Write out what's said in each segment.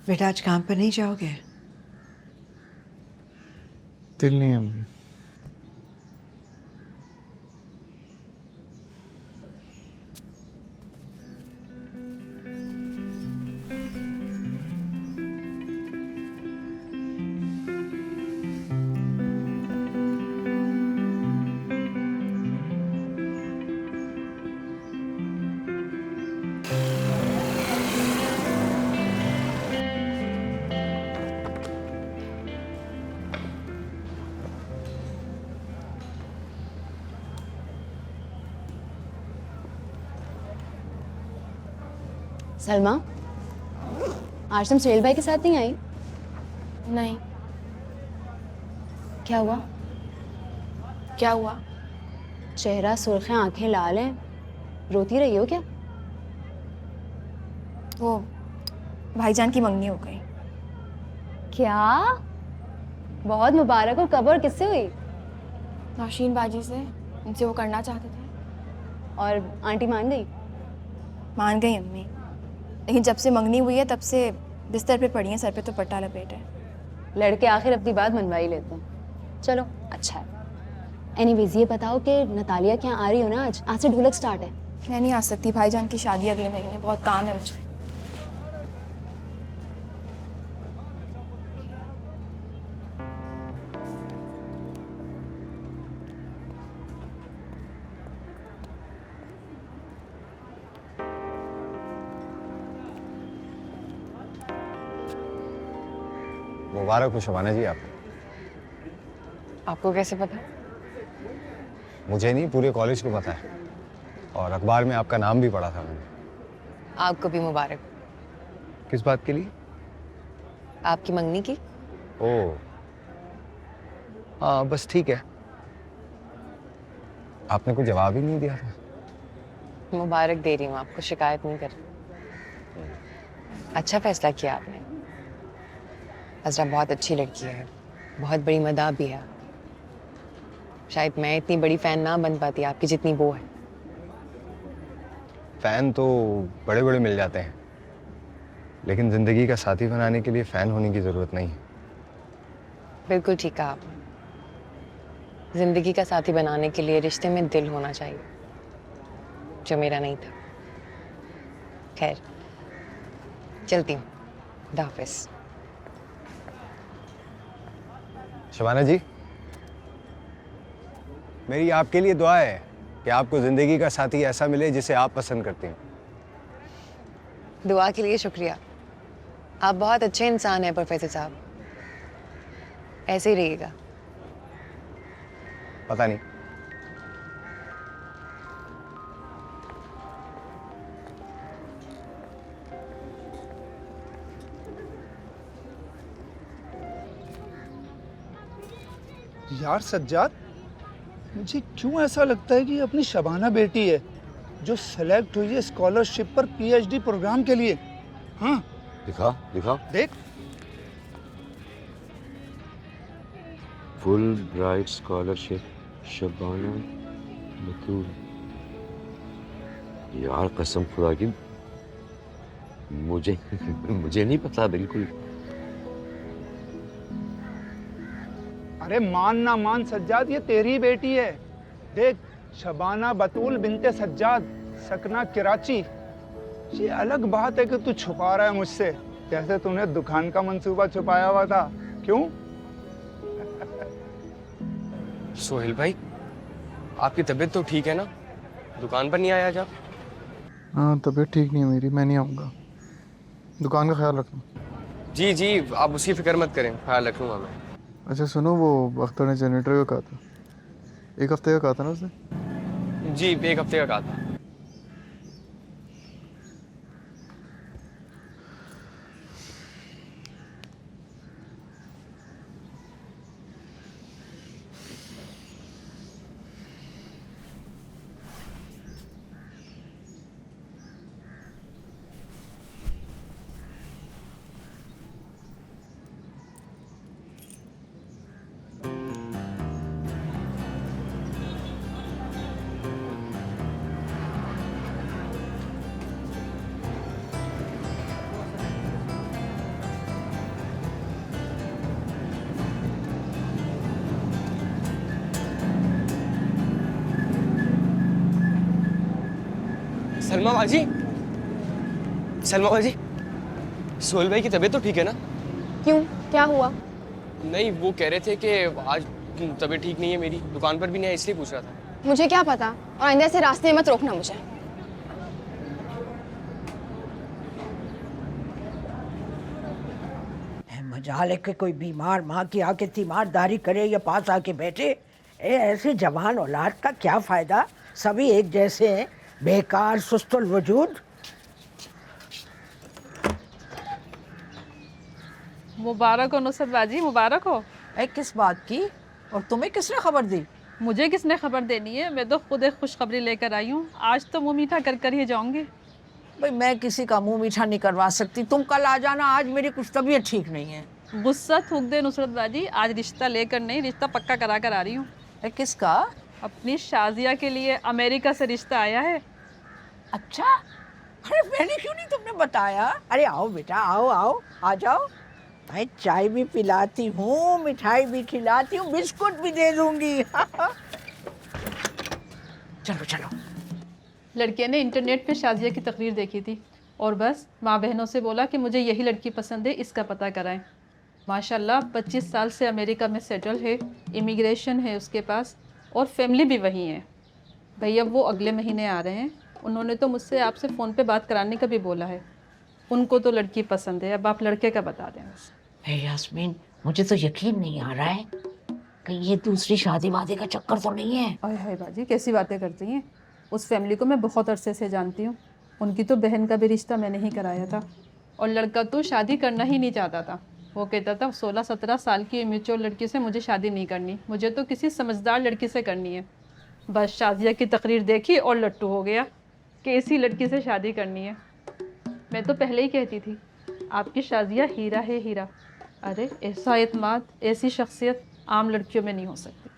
बेटा आज काम पर नहीं जाओगे? दिल नहीं है अम्मी। सलमा, आज तुम सुहेल भाई के साथ नहीं आई? नहीं। क्या हुआ? क्या हुआ? चेहरा सुर्ख, आंखें लाल हैं, रोती रही हो क्या? वो भाईजान की मंगनी हो गई। क्या? बहुत मुबारक हो। कब और किससे हुई? नौशीन बाजी से। उनसे वो करना चाहते थे। और आंटी मान गई? मान गई अम्मी, लेकिन जब से मंगनी हुई है तब से बिस्तर पे पड़ी हैं, सर पे तो पट्टा लपेटे। लड़के आखिर अपनी बात मनवा ही लेते हैं। चलो अच्छा है। एनीवेज ये बताओ कि नतालिया क्या आ रही हो ना? आज से ढोलक स्टार्ट है। मैं नहीं आ सकती, भाईजान की शादी अगले महीने, बहुत काम है मुझे। मुबारक हो शबाना जी आपको कैसे पता? मुझे नहीं, पूरे कॉलेज को पता है और अखबार में आपका नाम भी पढ़ा था मैंने। आपको भी मुबारक। किस बात के लिए? आपकी मंगनी की। ओह हाँ, बस ठीक है। आपने कोई जवाब ही नहीं दिया था। मुबारक दे रही हूँ आपको, शिकायत नहीं कर रही। अच्छा फैसला किया आपने। अज़रा बहुत अच्छी लड़की है, बहुत बड़ी मदाह भी है। शायद मैं इतनी बड़ी फैन ना बन पाती आपकी जितनी वो है। फैन तो बड़े बड़े मिल जाते हैं, लेकिन जिंदगी का साथी बनाने के लिए फैन होने की जरूरत नहीं है। बिल्कुल ठीक कहा आपने। जिंदगी का साथी बनाने के लिए रिश्ते में दिल होना चाहिए, जो मेरा नहीं था। खैर चलती हूँ, खुदा हाफिज़। शबाना जी, मेरी आपके लिए दुआ है कि आपको जिंदगी का साथी ऐसा मिले जिसे आप पसंद करती हैं। दुआ के लिए शुक्रिया। आप बहुत अच्छे इंसान हैं प्रोफेसर साहब, ऐसे ही रहिएगा। पता नहीं। यार सज्जाद, मुझे क्यों ऐसा लगता है कि ये अपनी शबाना बेटी है जो सेलेक्ट हुई है स्कॉलरशिप पर पीएचडी प्रोग्राम के लिए। हाँ दिखा दिखा। देख, फुल ब्राइट स्कॉलरशिप शबाना बतूल। यार कसम खुदा की मुझे मुझे नहीं पता बिल्कुल। अरे मान ना मान सज्जाद, ये तेरी बेटी है। देख, शबाना बतूल बिनते सज्जाद, सकना कराची। ये अलग बात है कि तू छुपा रहा है मुझसे, जैसे तूने दुकान का मंसूबा छुपाया हुआ था। क्यों? सोहेल भाई, आपकी तबीयत तो ठीक है ना? दुकान पर नहीं आया आज आप? हाँ तबीयत ठीक नहीं है मेरी, मैं नहीं आऊँगा। दुकान का ख्याल रखना। जी जी, आप उसकी फिक्र मत करें, ख्याल रखूँगा मैं। अच्छा सुनो, वो अख्तर ने जनरेटर का कहा था, 1 हफ्ते का कहा था ना उसने? जी 1 हफ्ते का कहा था। सलमा बाजी, सलमा बाजी, सोहेल भाई की तबीयत तो ठीक है ना? क्यों, क्या हुआ? नहीं, वो कह रहे थे कि आज तबीयत ठीक नहीं है मेरी, दुकान पर भी नहीं है, इसलिए पूछ रहा था। मुझे क्या पता, और आइंदा से रास्ते में मत रोकना मुझे। मजाल है कि कोई बीमार माँ की आके तीमारदारी करे या पास आके बैठे। ऐसे जवान औलाद का क्या फायदा, सभी एक जैसे हैं, बेकार सुस्तुल वजूद। मुबारक हो नुसरत बाजी, मुबारक हो। किस बात की, और तुम्हें किसने खबर दी? मुझे किसने खबर देनी है, मैं तो खुद एक खुशखबरी लेकर आई हूँ। आज तो मुँह मीठा कर ही जाऊंगी। भाई मैं किसी का मुंह मीठा नहीं करवा सकती, तुम कल आ जाना, आज मेरी कुछ तबीयत ठीक नहीं है। गुस्सा थूक दे नुसरत बाजी, आज रिश्ता लेकर नहीं, रिश्ता पक्का करा कर आ रही हूँ। किसका? अपनी शाजिया के लिए अमेरिका से रिश्ता आया है। अच्छा, अरे मैंने क्यों नहीं तुमने बताया? अरे आओ बेटा, आओ आओ, आ जाओ। मैं चाय भी पिलाती हूँ, मिठाई भी खिलाती हूँ, बिस्कुट भी दे दूंगी। चलो चलो। लड़के ने इंटरनेट पे शाजिया की तकरीर देखी थी और बस माँ बहनों से बोला कि मुझे यही लड़की पसंद है, इसका पता कराएं। माशाल्लाह 25 साल से अमेरिका में सेटल है, इमिग्रेशन है उसके पास और फैमिली भी वहीं है। भैया वो अगले महीने आ रहे हैं, उन्होंने तो मुझसे आपसे फ़ोन पे बात कराने का भी बोला है। उनको तो लड़की पसंद है, अब आप लड़के का बता दें बस। यास्मीन, मुझे तो यकीन नहीं आ रहा है कि ये दूसरी शादी वादी का चक्कर तो नहीं है। अरे हाय बाजी, कैसी बातें करती हैं। उस फैमिली को मैं बहुत अरसे से जानती हूँ, उनकी तो बहन का भी रिश्ता मैंने ही कराया था और लड़का तो शादी करना ही नहीं चाहता था। वो कहता था 16-17 साल की इमेच्योर लड़की से मुझे शादी नहीं करनी, मुझे तो किसी समझदार लड़की से करनी है। बस शाजिया की तकरीर देखी और लट्टू हो गया कि इसी लड़की से शादी करनी है। मैं तो पहले ही कहती थी आपकी शाजिया हीरा है हीरा। अरे ऐसा एतमाद, ऐसी शख्सियत आम लड़कियों में नहीं हो सकती।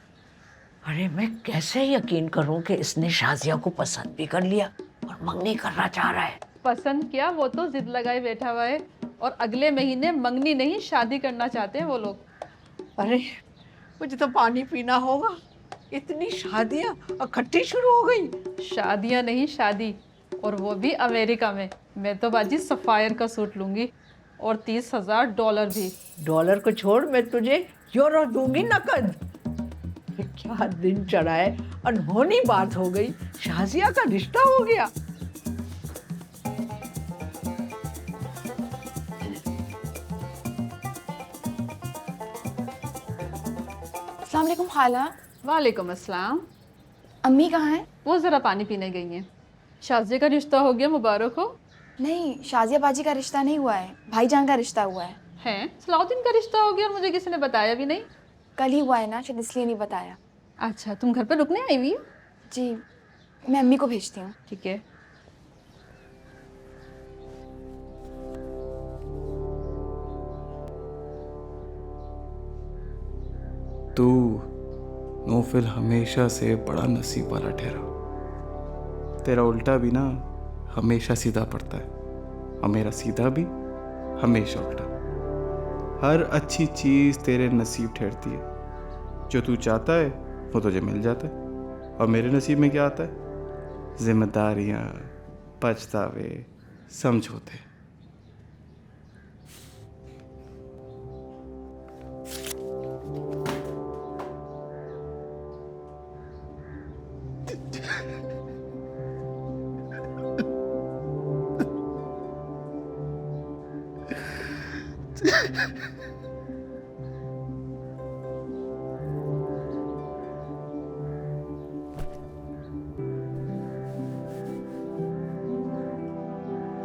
अरे मैं कैसे यकीन करूं कि इसने शाजिया को पसंद भी कर लिया और मंगनी करना चाह रहा है। पसंद क्या, वो तो जिद लगाए बैठा हुआ है और अगले महीने मंगनी नहीं शादी करना चाहते हैं वो लोग। अरे मुझे तो पानी पीना होगा, इतनी शादियां इकट्ठी शुरू हो गई। शादियां नहीं, शादी, और वो भी अमेरिका में। मैं तो बाजी सफ़ायर का सूट लूंगी और $30,000 भी। डॉलर को छोड़, मैं तुझे यूरो दूंगी नकद। क्या दिन चढ़ा है, अनहोनी बात हो गई, शाजिया का रिश्ता हो गया। अस्सलाम वालेकुम खाला। वालेकुम अस्सलाम। अम्मी कहाँ हैं? वो ज़रा पानी पीने गई हैं। शाजिया का रिश्ता हो गया, मुबारक हो। नहीं, शाजिया बाजी का रिश्ता नहीं हुआ है, भाईजान का रिश्ता हुआ है। हैं, सलाउद्दीन का रिश्ता हो गया और मुझे किसी ने बताया भी नहीं। कल ही हुआ है ना, शायद इसलिए नहीं बताया। अच्छा, तुम घर पर रुकने आई हुई हो? जी, मैं अम्मी को भेजती हूँ। ठीक है। तू नौफिल हमेशा से बड़ा नसीब वाला ठहरा। तेरा उल्टा भी ना हमेशा सीधा पड़ता है और मेरा सीधा भी हमेशा उल्टा। हर अच्छी चीज़ तेरे नसीब ठहरती है, जो तू चाहता है वो तुझे मिल जाता है। और मेरे नसीब में क्या आता है? जिम्मेदारियाँ, पछतावे, समझौते।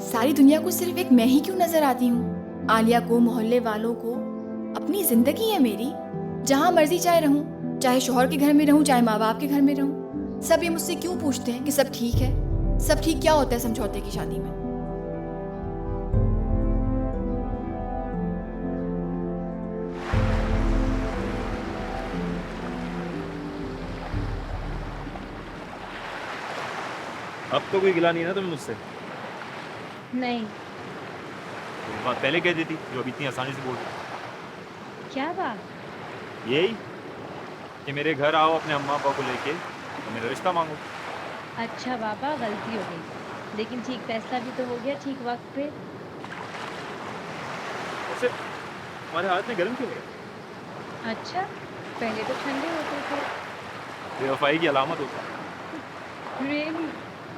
सारी दुनिया को सिर्फ एक मैं ही क्यों नजर आती हूँ? आलिया को, मोहल्ले वालों को अपनी जिंदगी है मेरी, जहाँ मर्जी चाहे रहूँ, चाहे शौहर के घर में रहूँ, चाहे माँ बाप के घर में रहूँ। सब ये मुझसे क्यों पूछते हैं कि सब ठीक है? सब ठीक क्या होता है समझौते की शादी में? अब तो कोई गिला नहीं है ना तुम्हें मुझसे? नहीं। तो बात पहले कह देती जो अभी इतनी आसानी से बोल रही। क्या बात? यही कि मेरे घर आओ अपने अम्मा पापा को लेके तो मेरा रिश्ता मांगो। अच्छा बाबा, गलती हो गई। लेकिन ठीक फैसला भी तो हो गया ठीक वक्त पे। वैसे हमारे हाथ में गर्म क्यों है? अच्छा, पहले तो ठंडे होते थे। बेवफाई की अलामत होता है। रियली?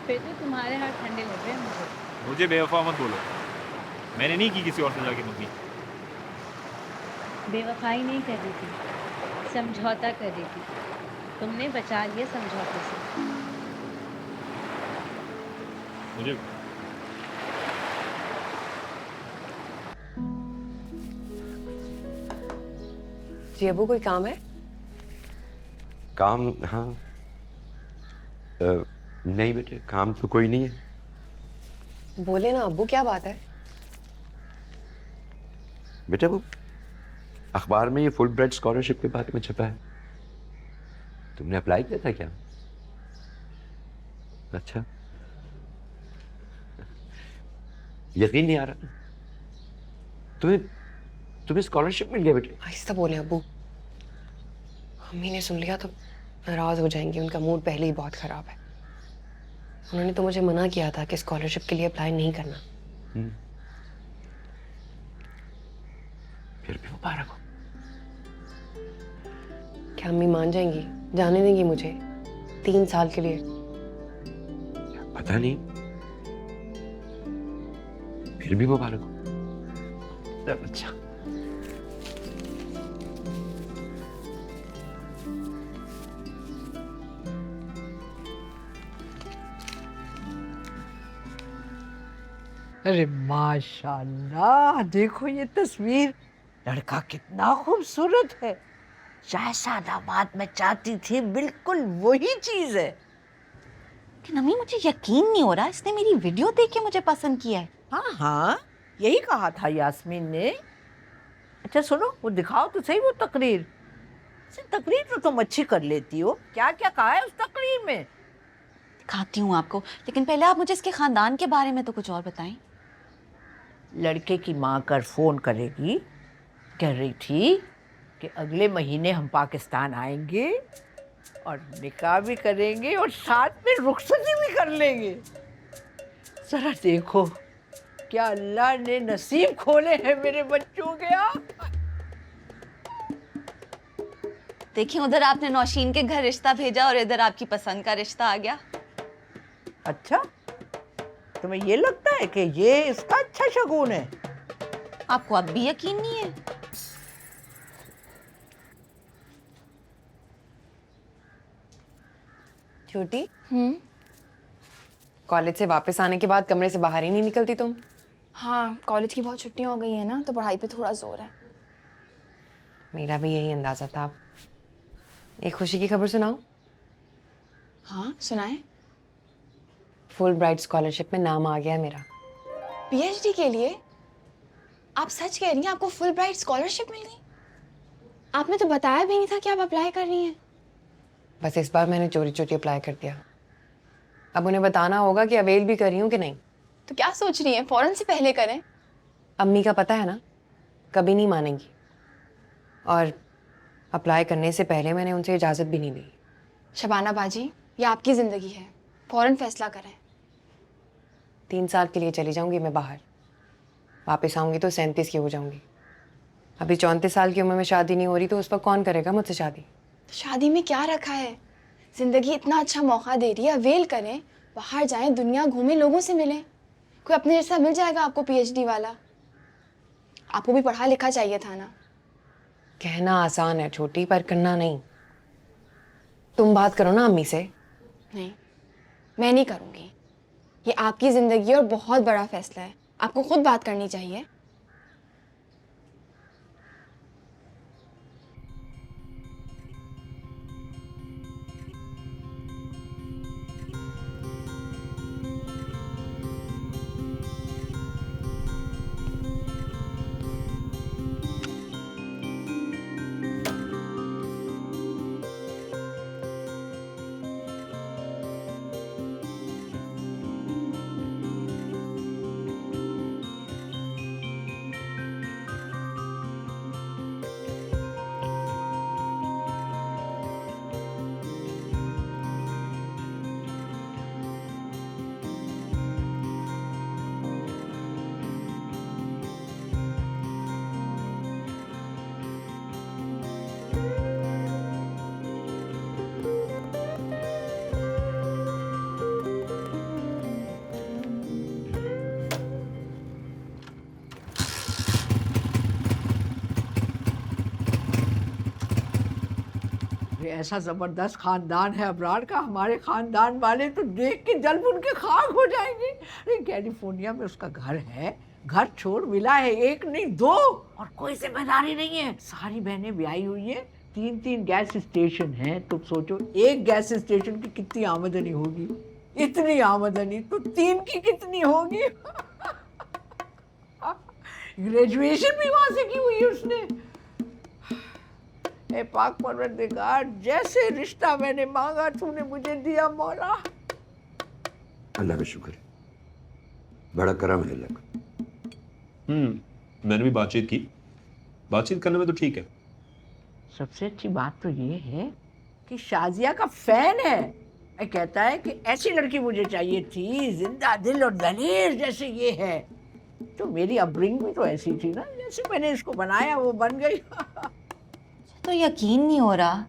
फिर तो तुम्हारे हाथ ठंडे लग रहे हैं मुझे। मुझे बेवफा मत बोलो, मैंने नहीं की किसी और से जाके मम्मी। बेवफाई नहीं कर रही थी, समझौता कर रही थी। तुमने बचा लिया समझौते से। मुझे जी अबू कोई काम है? काम? हाँ। नहीं बेटे, काम तो कोई नहीं है। बोले ना अब्बू, क्या बात है? बेटा वो अखबार में ये फुल ब्राइट स्कॉलरशिप के बारे में छपा है, तुमने अप्लाई किया था क्या? अच्छा, यकीन नहीं आ रहा। तुम्हें तुम्हें स्कॉलरशिप मिल गया बेटे? आहिस्ता बोले अब्बू, अम्मी ने सुन लिया तो नाराज हो जाएंगे। उनका मूड पहले ही बहुत खराब है। उन्होंने तो मुझे मना किया था कि स्कॉलरशिप के लिए अप्लाई नहीं करना। फिर भी मुबारक हो। क्या अम्मी मान जाएंगी, जाने देंगी मुझे 3 साल के लिए? पता नहीं, फिर भी मुबारक हो। अच्छा, अरे माशाल्लाह, देखो ये तस्वीर, लड़का कितना खूबसूरत है। जैसा दामाद मैं चाहती थी बिल्कुल वही चीज है। कि नमी मुझे यकीन नहीं हो रहा, इसने मेरी वीडियो देख के मुझे पसंद किया है। हाँ हाँ, यही कहा था यास्मीन ने। अच्छा सुनो, वो दिखाओ तो सही वो तकरीर। तकरीर तो तुम अच्छी कर लेती हो, क्या क्या कहा है उस तकरीर में? दिखाती हूँ आपको, लेकिन पहले आप मुझे इसके खानदान के बारे में तो कुछ और बताएं। लड़के की माँ कर फोन करेगी, कह रही थी कि अगले महीने हम पाकिस्तान आएंगे और निकाह भी करेंगे और साथ में रुखसती भी कर लेंगे। जरा देखो क्या अल्लाह ने नसीब खोले हैं मेरे बच्चों के। देखिए, उधर आपने नौशीन के घर रिश्ता भेजा और इधर आपकी पसंद का रिश्ता आ गया। अच्छा, तुम्हें ये लगता है कि ये इसका अच्छा शगुन है? आपको अब भी यकीन नहीं है? छोटी, कॉलेज से वापस आने के बाद कमरे से बाहर ही नहीं निकलती तुम? हाँ, कॉलेज की बहुत छुट्टियां हो गई है ना, तो पढ़ाई पे थोड़ा जोर है। मेरा भी यही अंदाजा था। एक खुशी की खबर सुनाऊं? हाँ सुनाए। फुल ब्राइट स्कॉलरशिप में नाम आ गया है मेरा। पीएचडी के लिए? आप सच कह रही हैं आपको फुल ब्राइट स्कॉलरशिप मिल गई? आपने तो बताया भी नहीं था कि आप अप्लाई कर रही हैं। बस इस बार मैंने चोरी चोरी अप्लाई कर दिया। अब उन्हें बताना होगा कि अवेल भी कर रही हूँ कि नहीं। तो क्या सोच रही हैं, फौरन से पहले करें? अम्मी का पता है ना, कभी नहीं मानेंगी। और अप्लाई करने से पहले मैंने उनसे इजाज़त भी नहीं ली। शबाना बाजी, ये आपकी ज़िंदगी है, फौरन फैसला करें। 3 साल के लिए चली जाऊंगी मैं बाहर, वापस आऊंगी तो 37 की हो जाऊंगी। अभी 34 साल की उम्र में शादी नहीं हो रही तो उस पर कौन करेगा मुझसे शादी? तो शादी में क्या रखा है? ज़िंदगी इतना अच्छा मौका दे रही है, अवेल करें, बाहर जाएं, दुनिया घूमें, लोगों से मिलें। कोई अपने जैसा मिल जाएगा आपको पीएचडी वाला। आपको भी पढ़ा लिखा चाहिए था ना। कहना आसान है छोटी, पर करना नहीं। तुम बात करो ना अम्मी से। नहीं, मैं नहीं करूँगी। ये आपकी ज़िंदगी है और बहुत बड़ा फैसला है, आपको खुद बात करनी चाहिए। अरे ऐसा जबरदस्त खानदान है अबरार का, हमारे खानदान वाले तो देख के जल उनके खाक हो जाएंगे। अरे कैलिफोर्निया में उसका घर है, घर छोड़ मिला है, एक नहीं दो, और कोई जिम्मेदारी नहीं है। सारी बहनें ब्याही हुई है, 3-3 गैस स्टेशन हैं। तो सोचो एक गैस स्टेशन की कितनी आमदनी होगी, इतनी आमदनी तो 3 की कितनी होगी। ग्रेजुएशन भी वहां से की हुई है उसने। ए पाक परवरदिगार, जैसे रिश्ता मैंने मांगा तूने मुझे दिया मौला। अल्लाह का शुक्र है, बड़ा करम है अल्लाह का। मैंने भी बातचीत करने में तो ठीक है। सबसे अच्छी बात तो ये है कि शाजिया का फैन है। ये कहता है कि ऐसी लड़की मुझे चाहिए थी, जिंदा दिल और दलेर जैसे ये है। तो मेरी अपब्रिंग भी तो ऐसी थी ना, जैसे मैंने इसको बनाया वो बन गई। तो यकीन नहीं हो रहा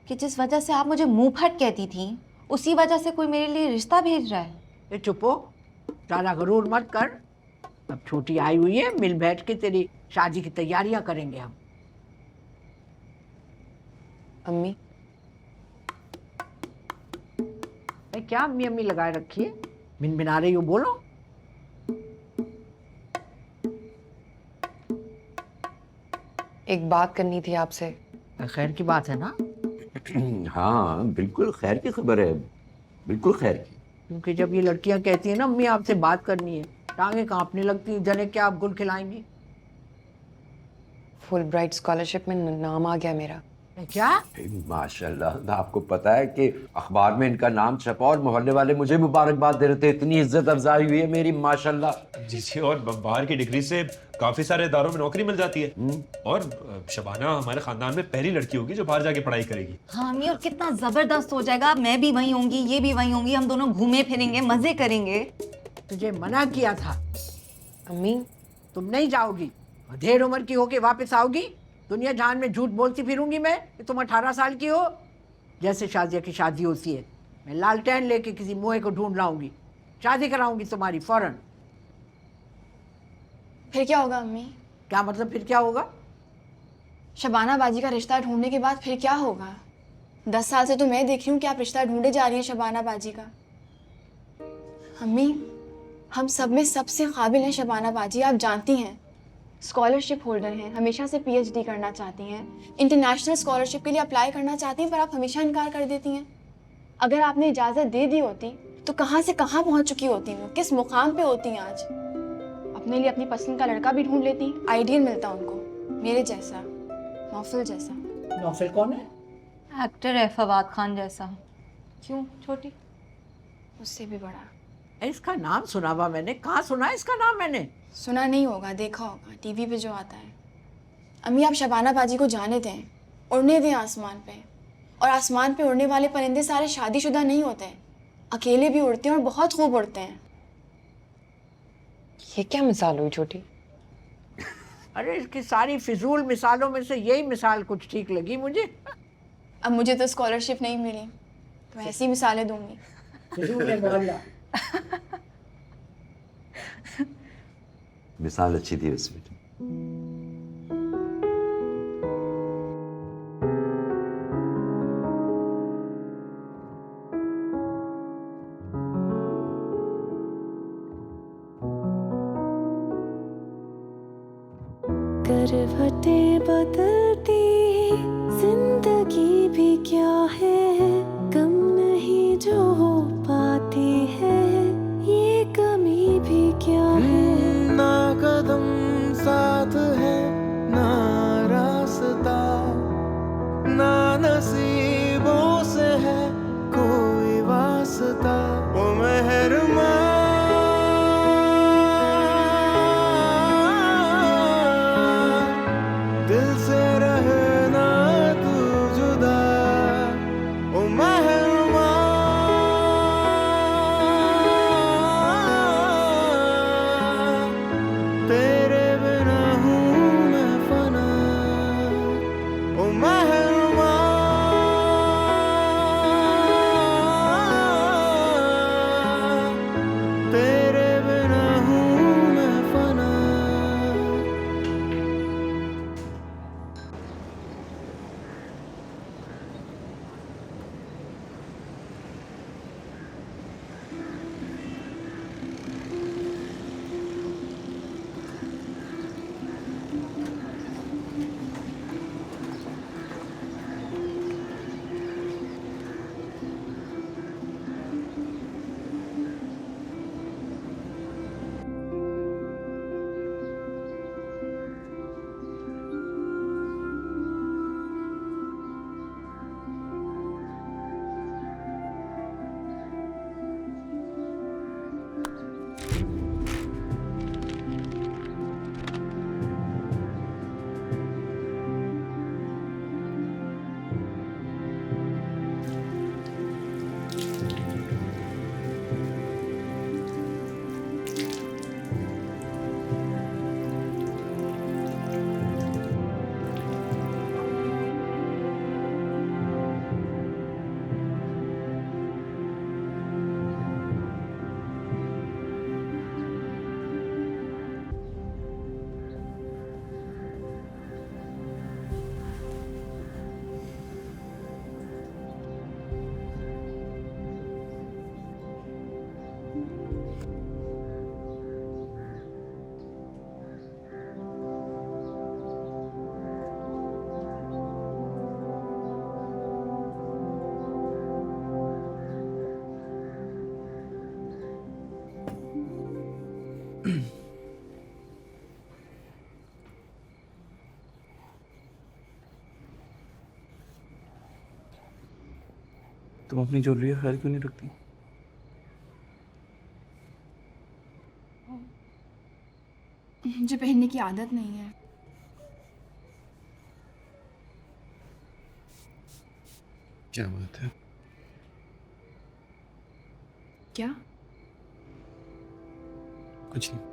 कि जिस वजह से आप मुझे मुंह फट कहती थी, उसी वजह से कोई मेरे लिए रिश्ता भेज रहा है। ये चुपो, ज़्यादा गरूर मत कर। अब छोटी आई हुई है, मिल बैठ के तेरी शादी की तैयारियां करेंगे हम। अम्मी, क्या अम्मी अम्मी लगाए रखी है, मिनमिना रही हो, बोलो। एक बात करनी थी आपसे। खैर की बात है ना? हाँ बिल्कुल खैर की खबर है, बिल्कुल खैर की। क्योंकि जब ये लड़कियां कहती हैं ना अम्मी आपसे बात करनी है, टांगे कांपने लगती हैं, जने क्या आप गुल खिलाएंगी। फुल ब्राइट स्कॉलरशिप में नाम आ गया मेरा। क्या? माशाल्लाह, आपको पता है कि अखबार में इनका नाम छपा और मोहल्ले वाले मुझे मुबारकबाद दे रहे थे। इतनी इज्जत अफजाई हुई है मेरी, माशाल्लाह। जी, और बाहर की डिग्री से काफी सारे इदारों में नौकरी मिल जाती है। और शबाना हमारे खानदान में पहली लड़की होगी जो बाहर जाके पढ़ाई करेगी। हाँ अम्मी, और कितना जबरदस्त हो जाएगा। मैं भी वहीं होंगी, ये भी वहीं होंगी, हम दोनों घूमे फिरेंगे, मजे करेंगे। तुझे मना किया था अम्मी। तुम नहीं जाओगी, ढेर उम्र की होके वापस आओगी। दुनिया जहान में झूठ बोलती फिरूंगी मैं कि तुम 18 साल की हो। जैसे शाजिया की शादी होती है, मैं लालटेन लेके किसी मोए को ढूंढ लाऊंगी, शादी कराऊंगी तुम्हारी फौरन। फिर क्या होगा अम्मी? क्या मतलब फिर क्या होगा? शबाना बाजी का रिश्ता ढूंढने के बाद फिर क्या होगा? 10 साल से तो मैं देख रही हूँ कि आप रिश्ता ढूंढे जा रही हैं शबाना बाजी का। अम्मी, हम सब में सबसे काबिल हैं शबाना बाजी, आप जानती हैं। स्कॉलरशिप होल्डर हैं, हमेशा से पीएचडी करना चाहती हैं, इंटरनेशनल स्कॉलरशिप के लिए अप्लाई करना चाहती हैं, पर आप हमेशा इनकार कर देती हैं। अगर आपने इजाज़त दे दी होती तो कहाँ से कहाँ पहुँच चुकी होती वो, किस मुकाम पे होती हैं आज। अपने लिए अपनी पसंद का लड़का भी ढूंढ लेती, आइडियल मिलता उनको, मेरे जैसा, नौफल जैसा। नौफल कौन है? एक्टर है, फवाद खान जैसा। क्यों छोटी? उससे भी बड़ा। इसका नाम सुना हुआ मैंने, कहाँ सुना है इसका नाम मैंने? सुना नहीं होगा, देखा होगा टीवी पे जो आता है। अम्मी, आप शबाना बाजी को जाने दें, उड़ने दें आसमान पे। और आसमान पे उड़ने वाले परिंदे सारे शादीशुदा नहीं होते, अकेले भी उड़ते हैं और बहुत खूब उड़ते हैं। ये क्या मिसाल हुई छोटी? अरे इसकी सारी फिजूल मिसालों में से यही मिसाल कुछ ठीक लगी मुझे। अब मुझे तो स्कॉलरशिप नहीं मिली तो ऐसी मिसालें दूंगी। फिजूल है मोहल्ला। मिसाल अच्छी थी उसमें। करवटें बदलती जिंदगी भी क्या है, कम नहीं जो हो पाती है, ये कमी भी क्या है। ना कदम साथ है ना रास्ता, ना नसीबों से है कोई वास्ता। ओ मेहरबान दिल से रहना तू जुदा, ओ मेहरबान। तुम अपनी ज्वेलरी का ख्याल क्यों नहीं रखती? मुझे पहनने की आदत नहीं है। क्या बात है? क्या? कुछ नहीं।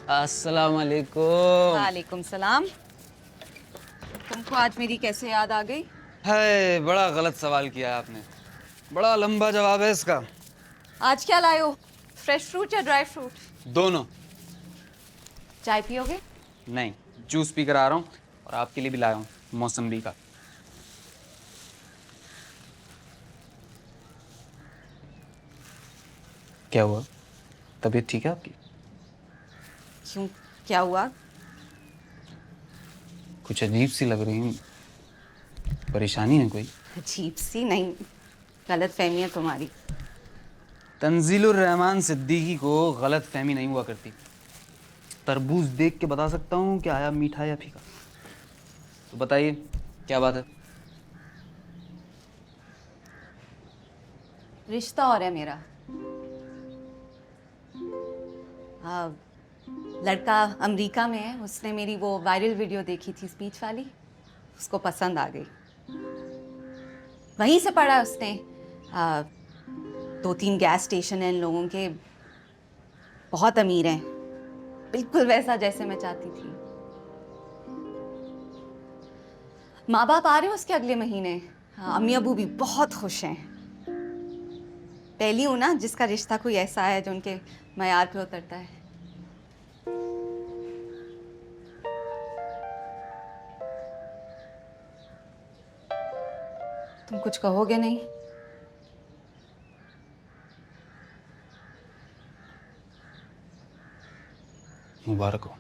अस्सलाम वालेकुम। वालेकुम सलाम। तुमको आज मेरी कैसे याद आ गई? है, बड़ा गलत सवाल किया है आपने। बड़ा लंबा जवाब है इसका। आज क्या लाए हो? फ्रेश फ्रूट या ड्राई फ्रूट? दोनों। चाय पियोगे? नहीं, जूस पी कर आ रहा हूँ और आपके लिए भी लाया हूँ मौसम्बी का। क्या हुआ? तबीयत ठीक है आपकी? क्यों, क्या हुआ? कुछ अजीब सी लग रही है। परेशानी है कोई? अजीब सी नहीं, गलत फहमी है तुम्हारी। तंजीलुर रहमान सिद्दीकी को गलत फहमी नहीं हुआ करती। तरबूज देख के बता सकता हूँ कि आया मीठा या फीका। तो बताइए क्या बात है? रिश्ता और है मेरा। लड़का अमेरिका में है, उसने मेरी वो वायरल वीडियो देखी थी स्पीच वाली, उसको पसंद आ गई। वहीं से पढ़ा उसने। 2-3 गैस स्टेशन हैं इन लोगों के, बहुत अमीर हैं, बिल्कुल वैसा जैसे मैं चाहती थी। माँ बाप आ रहे हैं उसके अगले महीने। अम्मी अबू भी बहुत खुश हैं। पहली हूँ ना जिसका रिश्ता कोई ऐसा है जो उनके मयार पे उतरता है। तुम कुछ कहोगे नहीं? मुबारक हो।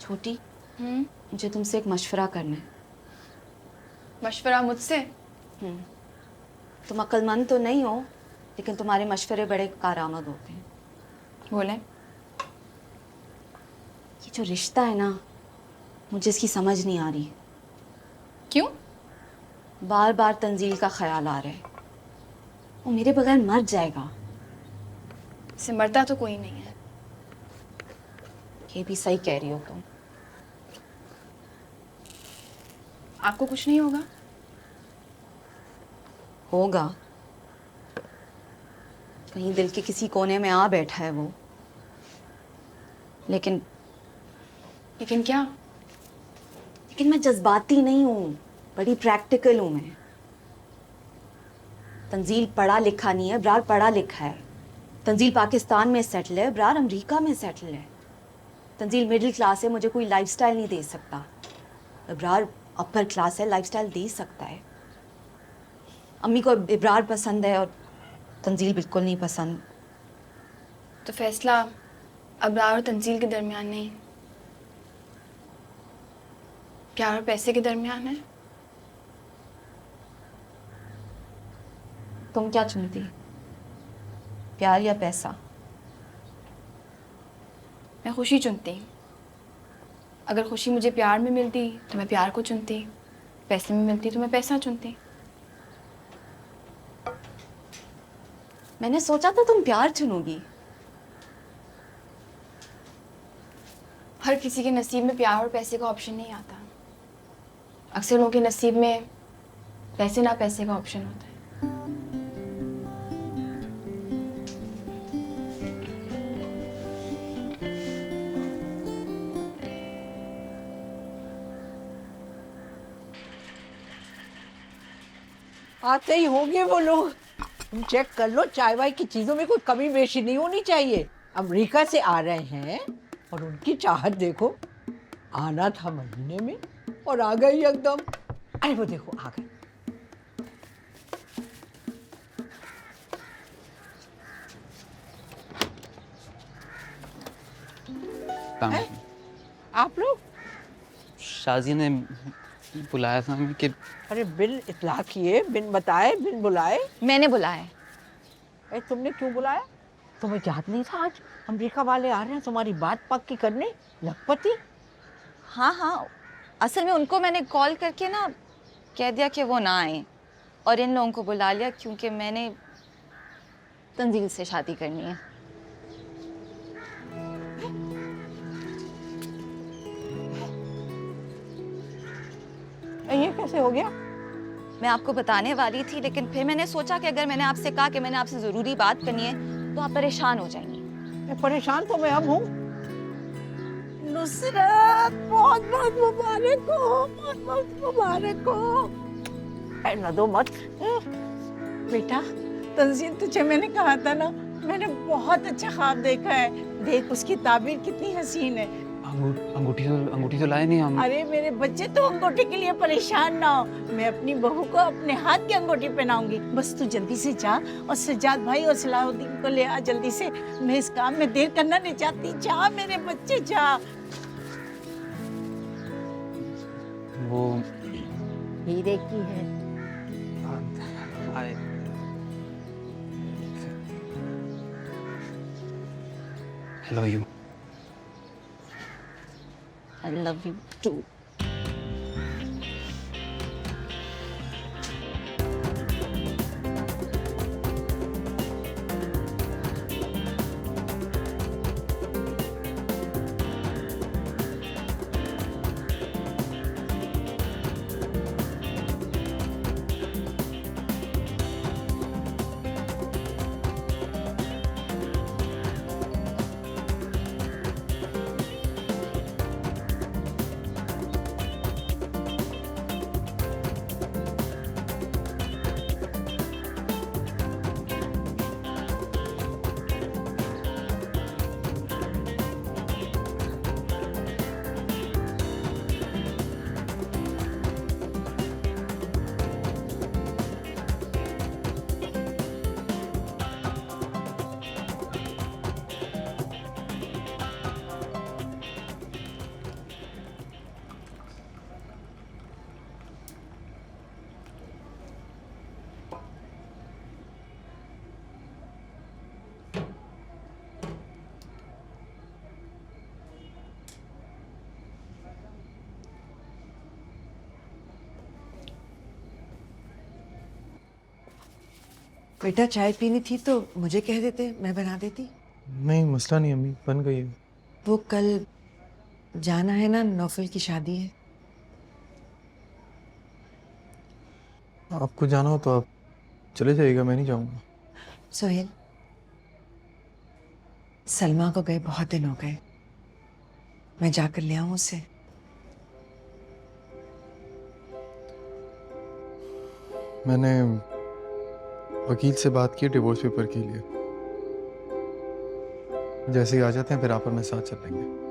छोटी, मुझे तुमसे एक मशवरा करना है। मशवरा मुझसे? तुम अक्लमंद तो नहीं हो, लेकिन तुम्हारे मशवरे बड़े कारआमद होते हैं। बोले। ये जो रिश्ता है ना, मुझे इसकी समझ नहीं आ रही। क्यों? बार बार तंजील का ख्याल आ रहा है। वो मेरे बगैर मर जाएगा। इसे मरता तो कोई नहीं है। ये भी सही कह रही हो तुम। आपको कुछ नहीं होगा? होगा, कहीं दिल के किसी कोने में आ बैठा है वो। लेकिन क्या? लेकिन मैं जज्बाती नहीं हूँ, बड़ी प्रैक्टिकल हूँ मैं। तंजील पढ़ा लिखा नहीं है, अबरार पढ़ा लिखा है। तंजील पाकिस्तान में सेटल है, अबरार अमेरिका में सेटल है। तंजील मिडिल क्लास है, मुझे कोई लाइफस्टाइल नहीं दे सकता। अबरार अपर क्लास है, लाइफस्टाइल दे सकता है। अम्मी को इब्रार पसंद है और तंजील बिल्कुल नहीं पसंद। तो फैसला अबरार और तंजील के दरमियान नहीं, प्यार और पैसे के दरमियान है। तुम क्या चुनती, प्यार या पैसा? मैं खुशी चुनती। अगर खुशी मुझे प्यार में मिलती तो मैं प्यार को चुनती, पैसे में मिलती तो मैं पैसा चुनती। मैंने सोचा था तुम प्यार चुनोगी। हर किसी के नसीब में प्यार और पैसे का ऑप्शन नहीं आता। अक्सर लोगों के नसीब में पैसे ना पैसे का ऑप्शन होता है। आते ही होंगे वो लोग। तुम चेक कर लो, चाय वाय की चीजों में कोई कमी बेशी नहीं होनी चाहिए। अमेरिका से आ रहे हैं और उनकी चाहत देखो, आना था महीने में और आ गई एकदम। अरे वो देखो आ गए। आप लोग? शाजी ने बुलाया था हमें कि अरे बिन इत्तला किए, बिन बताए, बिन बुलाए? मैंने बुलाया है। अरे तुमने क्यों बुलाया? तुम्हें याद नहीं था आज अमेरिका वाले आ रहे हैं तुम्हारी बात पक्की करने? लखपति? हाँ हाँ, असल में उनको मैंने कॉल करके ना कह दिया कि वो ना आए और इन लोगों को बुला लिया क्योंकि मैंने तंजील से शादी करनी है। ये कैसे हो गया? मैं आपको बताने वाली थी लेकिन फिर मैंने सोचा कि अगर मैंने आपसे कहा कि मैंने आपसे ज़रूरी बात करनी है तो आप परेशान हो जाएंगी। परेशान तो मैं अब हूँ। नुसरत, बहुत बहुत मुबारक हो, बहुत बहुत मुबारक हो। न दो मत। बेटा तंजील, तुझे मैंने कहा था ना, मैंने बहुत अच्छा ख्वाब देखा है। देख उसकी ताबीर कितनी हसीन है। अंगूठी तो लाए नहीं हम। अरे मेरे बच्चे, तो अंगूठी के लिए परेशान ना हो, मैं अपनी बहू को अपने हाथ की अंगूठी पहनाऊंगी। बस तू जल्दी से जा और सज्जाद भाई और सलाहुद्दीन को ले आ जल्दी से। मैं इस काम में देर करना नहीं चाहती। जा मेरे बच्चे जा। वो हीरे की है। Hello you. I love you too. बेटा चाय पीनी थी तो मुझे कह देते, मैं बना देती। नहीं मसला नहीं अम्मी, बन गई है। वो कल जाना है ना, नौफल की शादी है। आपको जाना हो तो आप चले जाइएगा, मैं नहीं जाऊंगा। सोहेल, सलमा को गए बहुत दिन हो गए, मैं जाकर ले आऊं उससे। मैंने वकील से बात की डिवोर्स पेपर के लिए। जैसे ही आ जाते हैं फिर आप और मैं साथ चलेंगे।